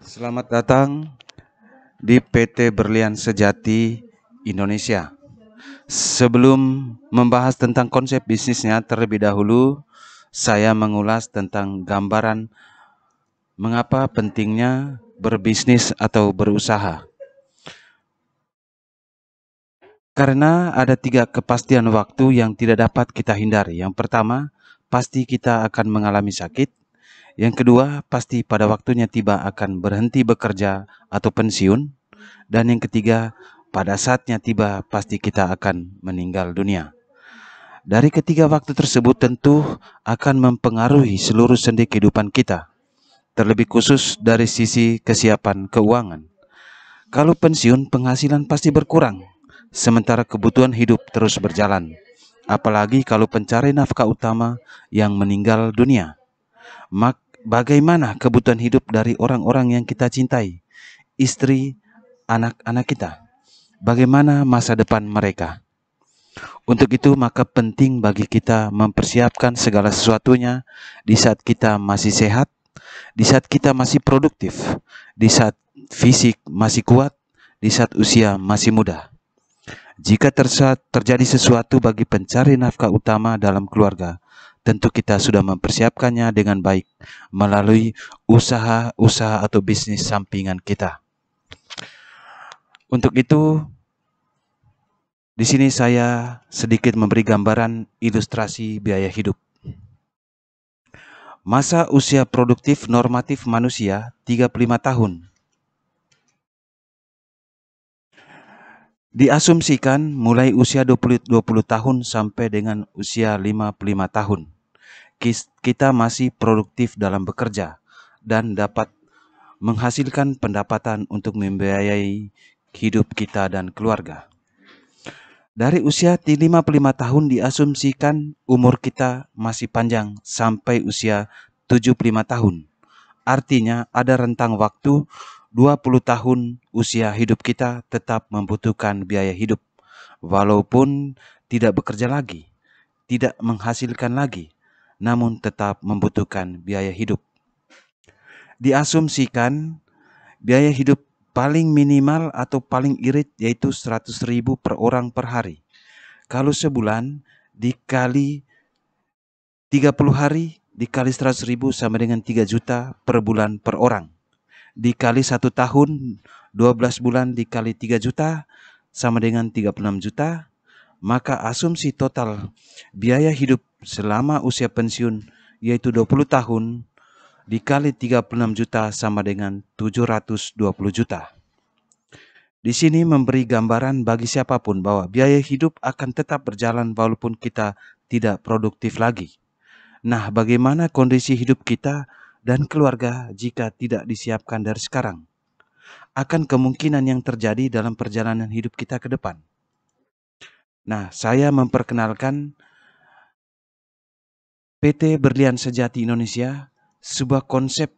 Selamat datang di PT Berlian Sejati Indonesia. Sebelum membahas tentang konsep bisnisnya, terlebih dahulu saya mengulas tentang gambaran mengapa pentingnya berbisnis atau berusaha. Karena ada 3 kepastian waktu yang tidak dapat kita hindari. Yang pertama, pasti kita akan mengalami sakit. Yang kedua, pasti pada waktunya tiba akan berhenti bekerja atau pensiun. Dan yang ketiga, pada saatnya tiba pasti kita akan meninggal dunia. Dari ketiga waktu tersebut tentu akan mempengaruhi seluruh sendi kehidupan kita, terlebih khusus dari sisi kesiapan keuangan. Kalau pensiun, penghasilan pasti berkurang, sementara kebutuhan hidup terus berjalan. Apalagi kalau pencari nafkah utama yang meninggal dunia. Bagaimana kebutuhan hidup dari orang-orang yang kita cintai, istri, anak-anak kita? Bagaimana masa depan mereka? Untuk itu maka penting bagi kita mempersiapkan segala sesuatunya di saat kita masih sehat, di saat kita masih produktif, di saat fisik masih kuat, di saat usia masih muda. Jika terjadi sesuatu bagi pencari nafkah utama dalam keluarga, tentu kita sudah mempersiapkannya dengan baik melalui usaha-usaha atau bisnis sampingan kita. Untuk itu, di sini saya sedikit memberi gambaran ilustrasi biaya hidup. Masa usia produktif normatif manusia 35 tahun. Diasumsikan mulai usia 20 tahun sampai dengan usia 55 tahun. Kita masih produktif dalam bekerja dan dapat menghasilkan pendapatan untuk membiayai hidup kita dan keluarga. Dari usia 55 tahun diasumsikan umur kita masih panjang sampai usia 75 tahun. Artinya ada rentang waktu 20 tahun usia hidup kita tetap membutuhkan biaya hidup. Walaupun tidak bekerja lagi, tidak menghasilkan lagi, namun tetap membutuhkan biaya hidup. Diasumsikan biaya hidup paling minimal atau paling irit yaitu 100.000 per orang per hari. Kalau sebulan dikali 30 hari dikali 100.000 sama dengan 3 juta per bulan per orang. Dikali 1 tahun 12 bulan dikali 3 juta sama dengan 36 juta. Maka asumsi total biaya hidup selama usia pensiun yaitu 20 tahun dikali 36 juta sama dengan 720 juta. Di sini memberi gambaran bagi siapapun bahwa biaya hidup akan tetap berjalan walaupun kita tidak produktif lagi. Nah, bagaimana kondisi hidup kita dan keluarga jika tidak disiapkan dari sekarang? Akan kemungkinan yang terjadi dalam perjalanan hidup kita ke depan. Nah, saya memperkenalkan PT Berlian Sejati Indonesia, sebuah konsep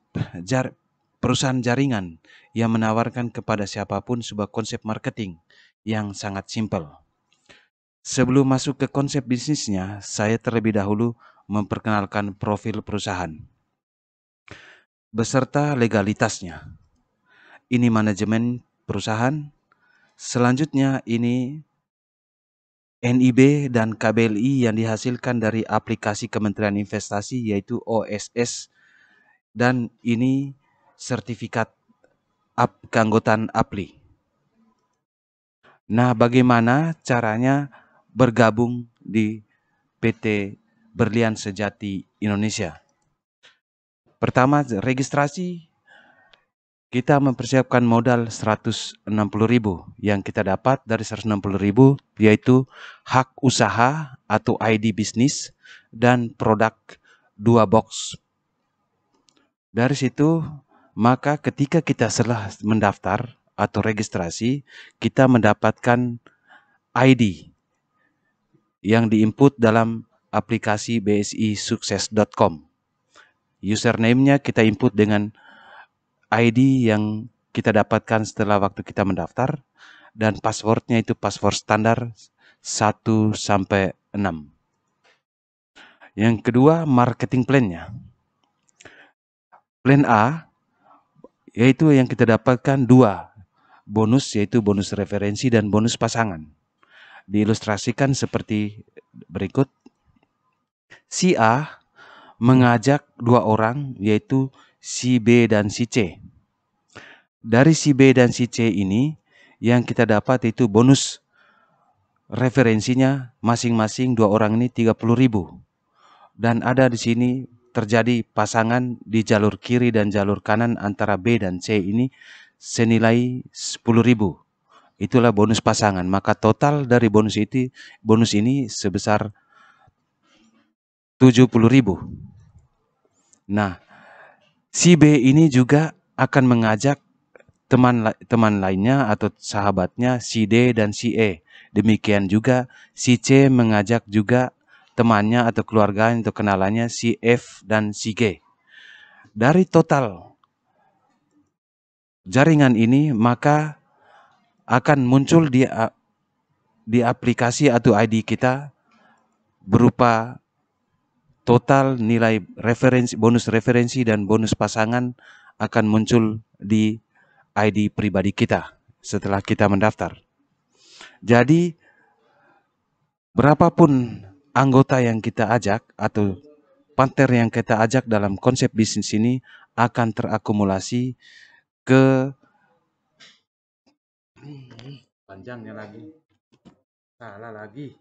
perusahaan jaringan yang menawarkan kepada siapapun sebuah konsep marketing yang sangat simpel. Sebelum masuk ke konsep bisnisnya, saya terlebih dahulu memperkenalkan profil perusahaan beserta legalitasnya. Ini manajemen perusahaan. Selanjutnya ini NIB dan KBLI yang dihasilkan dari aplikasi Kementerian Investasi yaitu OSS, dan ini sertifikat keanggotaan APLI. Nah, bagaimana caranya bergabung di PT Berlian Sejati Indonesia? Pertama, registrasi. Kita mempersiapkan modal 160.000 yang kita dapat dari 160.000 yaitu hak usaha atau ID bisnis dan produk 2 box. Dari situ maka ketika kita setelah mendaftar atau registrasi, kita mendapatkan ID yang diinput dalam aplikasi bsisukses.com. Username-nya kita input dengan ID yang kita dapatkan setelah waktu kita mendaftar, dan passwordnya itu password standar 1 sampai 6. Yang kedua, marketing plan-nya. Plan A, yaitu yang kita dapatkan dua bonus, yaitu bonus referensi dan bonus pasangan. Diilustrasikan seperti berikut. Si A mengajak dua orang, yaitu si B dan si C. Dari si B dan si C ini, yang kita dapat itu bonus referensinya masing-masing dua orang ini 30.000. Dan ada di sini terjadi pasangan di jalur kiri dan jalur kanan antara B dan C ini senilai 10.000. Itulah bonus pasangan. Maka total dari bonus ini sebesar 70.000. Nah, si B ini juga akan mengajak teman lainnya atau sahabatnya si D dan si E. Demikian juga si C mengajak juga temannya atau keluarga atau kenalannya si F dan si G. Dari total jaringan ini maka akan muncul di aplikasi atau ID kita berupa total nilai bonus referensi dan bonus pasangan akan muncul di ID pribadi kita setelah kita mendaftar. Jadi berapapun anggota yang kita ajak atau partner yang kita ajak dalam konsep bisnis ini akan terakumulasi ke panjangnya lagi. Salah lagi.